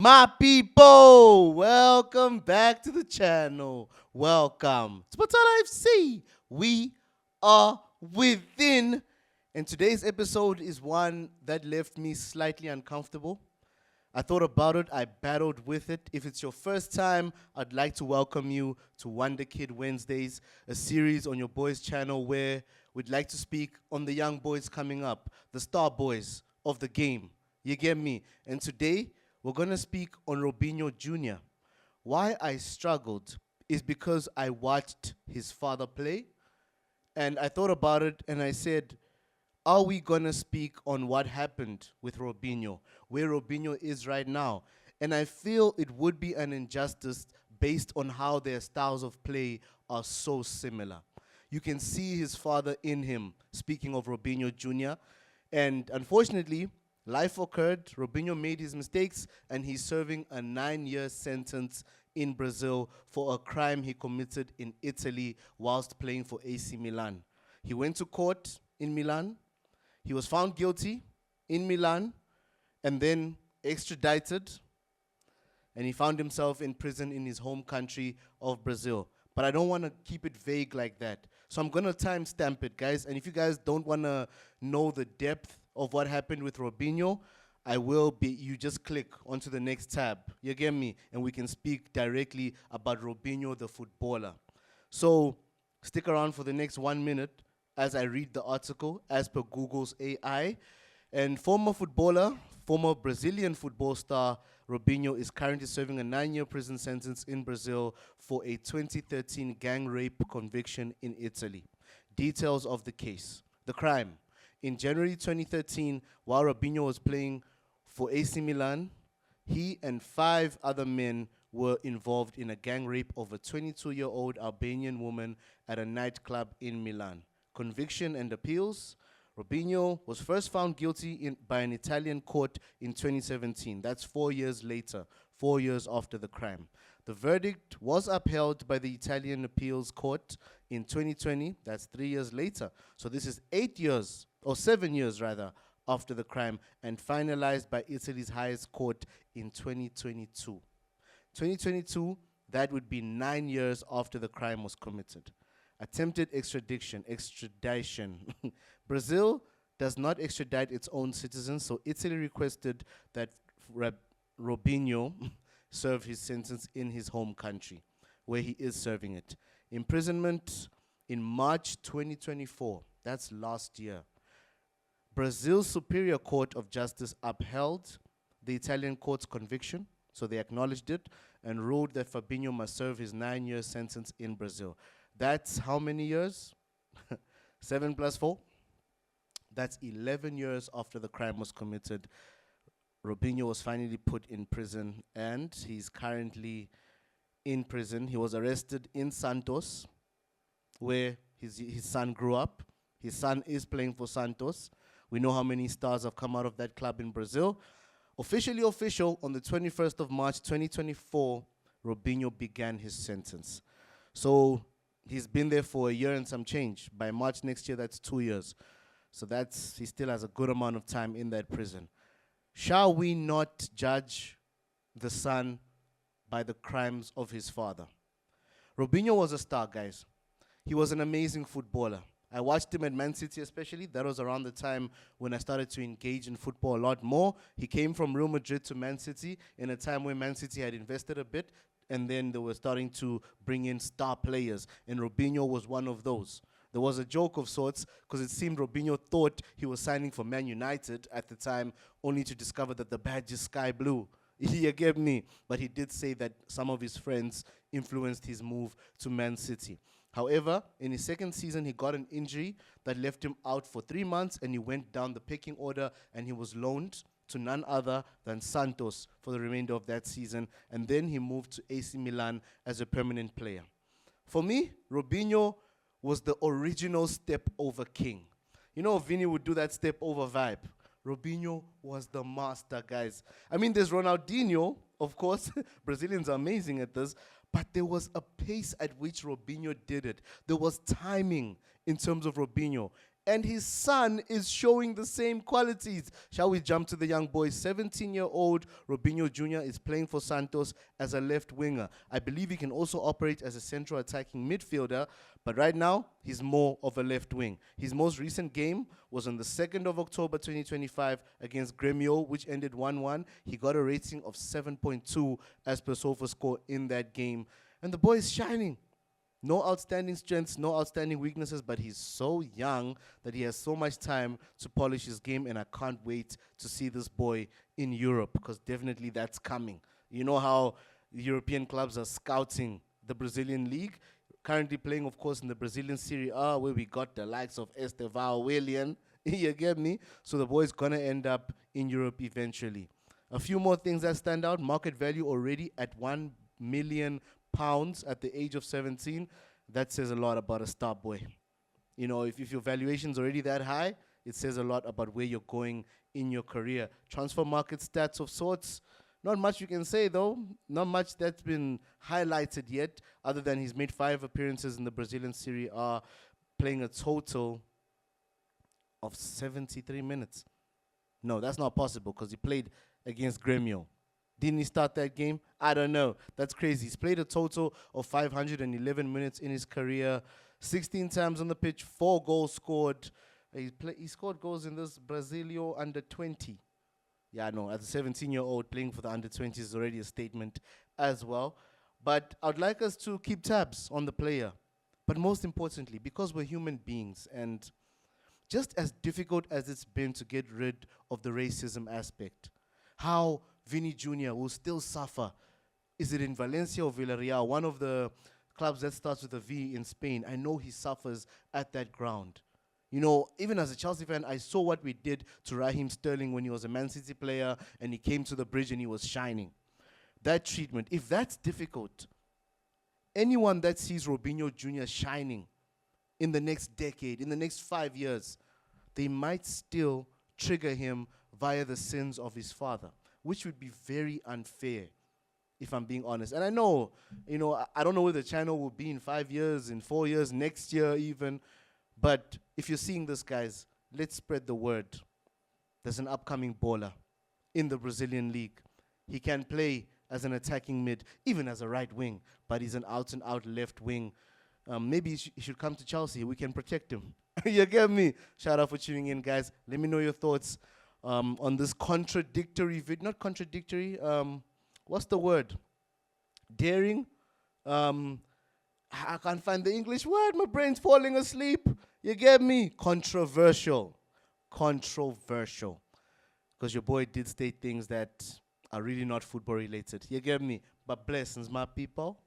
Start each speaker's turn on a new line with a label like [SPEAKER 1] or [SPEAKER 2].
[SPEAKER 1] My people, welcome back to the channel. Welcome to Patala FC. We are within. And today's episode is one that left me slightly uncomfortable. I thought about it, I battled with it. If it's your first time, I'd like to welcome you to Wonderkid Wednesdays, a series on your boys' channel where we'd like to speak on the young boys coming up, the star boys of the game. You get me? And today, we're going to speak on Robinho JR. Why I struggled is because I watched his father play, and I thought about it and I said, are we going to speak on what happened with Robinho, where Robinho is right now? And I feel it would be an injustice based on how their styles of play are so similar. You can see his father in him, speaking of Robinho JR. And unfortunately, life occurred, Robinho made his mistakes, and he's serving a 9-year sentence in Brazil for a crime he committed in Italy whilst playing for AC Milan. He went to court in Milan. He was found guilty in Milan and then extradited, and he found himself in prison in his home country of Brazil. But I don't want to keep it vague like that. So I'm going to timestamp it, guys. And if you guys don't want to know the depth of what happened with Robinho, you just click onto the next tab. You get me? And we can speak directly about Robinho the Footballer. So stick around for the next 1 minute as I read the article as per Google's AI. And former Brazilian football star Robinho is currently serving a 9-year prison sentence in Brazil for a 2013 gang rape conviction in Italy. Details of the case. The crime. In January 2013, while Robinho was playing for AC Milan, he and 5 other men were involved in a gang rape of a 22-year-old Albanian woman at a nightclub in Milan. Conviction and appeals. Robinho was first found guilty by an Italian court in 2017. That's 4 years later, 4 years after the crime. The verdict was upheld by the Italian appeals court in 2020. That's 3 years later. So this is 8 years, or 7 years rather, after the crime, and finalized by Italy's highest court in 2022. 2022, that would be 9 years after the crime was committed. Attempted extradition. Brazil does not extradite its own citizens, so Italy requested that Robinho serve his sentence in his home country, where he is serving it. Imprisonment in March 2024. That's last year. Brazil's Superior Court of Justice upheld the Italian court's conviction, so they acknowledged it, and ruled that Fabinho must serve his 9-year sentence in Brazil. That's how many years? 7 plus 4? That's 11 years after the crime was committed. Robinho was finally put in prison, and he's currently in prison. He was arrested in Santos, where his son grew up. His son is playing for Santos. We know how many stars have come out of that club in Brazil. Officially official, on the 21st of March 2024, Robinho began his sentence. So he's been there for a year and some change. By March next year, that's 2 years. So he still has a good amount of time in that prison. Shall we not judge the son by the crimes of his father? Robinho was a star, guys. He was an amazing footballer. I watched him at Man City especially. That was around the time when I started to engage in football a lot more. He came from Real Madrid to Man City in a time when Man City had invested a bit, and then they were starting to bring in star players, and Robinho was one of those. There was a joke of sorts, because it seemed Robinho thought he was signing for Man United at the time, only to discover that the badge is sky blue. You get me? But he did say that some of his friends influenced his move to Man City. However, in his second season, he got an injury that left him out for 3 months, and he went down the pecking order, and he was loaned to none other than Santos for the remainder of that season, and then he moved to AC Milan as a permanent player. For me, Robinho was the original step-over king. You know, Vini would do that step-over vibe. Robinho was the master, guys. I mean, there's Ronaldinho, of course. Brazilians are amazing at this. But there was a pace at which Robinho did it. There was timing in terms of Robinho. and his son is showing the same qualities. Shall we jump to the young boy? 17-year-old Robinho JR is playing for Santos as a left winger. I believe he can also operate as a central attacking midfielder, but right now he's more of a left wing. His most recent game was on the 2nd of October 2025 against Grêmio, which ended 1-1. He got a rating of 7.2 as per SofaScore in that game, and the boy is shining. No outstanding strengths, no outstanding weaknesses, but he's so young that he has so much time to polish his game, and I can't wait to see this boy in Europe, because definitely that's coming. You know how European clubs are scouting the Brazilian league, currently playing, of course, in the Brazilian Serie A, where we got the likes of Estevão Willian. You get me? So the boy's going to end up in Europe eventually. A few more things that stand out. Market value already at £1 million at the age of 17. That says a lot about a star boy. You know, if your valuation's already that high, it says a lot about where you're going in your career. Transfer market stats of sorts. Not much you can say, though. Not much that's been highlighted yet, other than he's made 5 appearances in the Brazilian Serie A, playing a total of 73 minutes. No, that's not possible, because he played against Grêmio. Didn't he start that game? I don't know. That's crazy. He's played a total of 511 minutes in his career, 16 times on the pitch, 4 goals scored. He scored goals in this Brasileiro under 20. Yeah, no, as a 17-year-old playing for the under 20 is already a statement as well. But I'd like us to keep tabs on the player. But most importantly, because we're human beings, and just as difficult as it's been to get rid of the racism aspect, how Vini Jr. will still suffer. Is it in Valencia or Villarreal? One of the clubs that starts with a V in Spain. I know he suffers at that ground. You know, even as a Chelsea fan, I saw what we did to Raheem Sterling when he was a Man City player and he came to the bridge and he was shining. That treatment, if that's difficult, anyone that sees Robinho Jr. shining in the next decade, in the next 5 years, they might still trigger him via the sins of his father, which would be very unfair, if I'm being honest. And I know, you know, I don't know where the channel will be in 5 years, in 4 years, next year even. But if you're seeing this, guys, let's spread the word. There's an upcoming baller in the Brazilian league. He can play as an attacking mid, even as a right wing, but he's an out-and-out left wing. Maybe he should come to Chelsea. We can protect him. You get me? Shout out for tuning in, guys. Let me know your thoughts on this contradictory video. Not contradictory. What's the word? Daring. I can't find the English word. My brain's falling asleep. You get me? Controversial. Controversial. Because your boy did state things that are really not football related. You get me? But blessings, my people.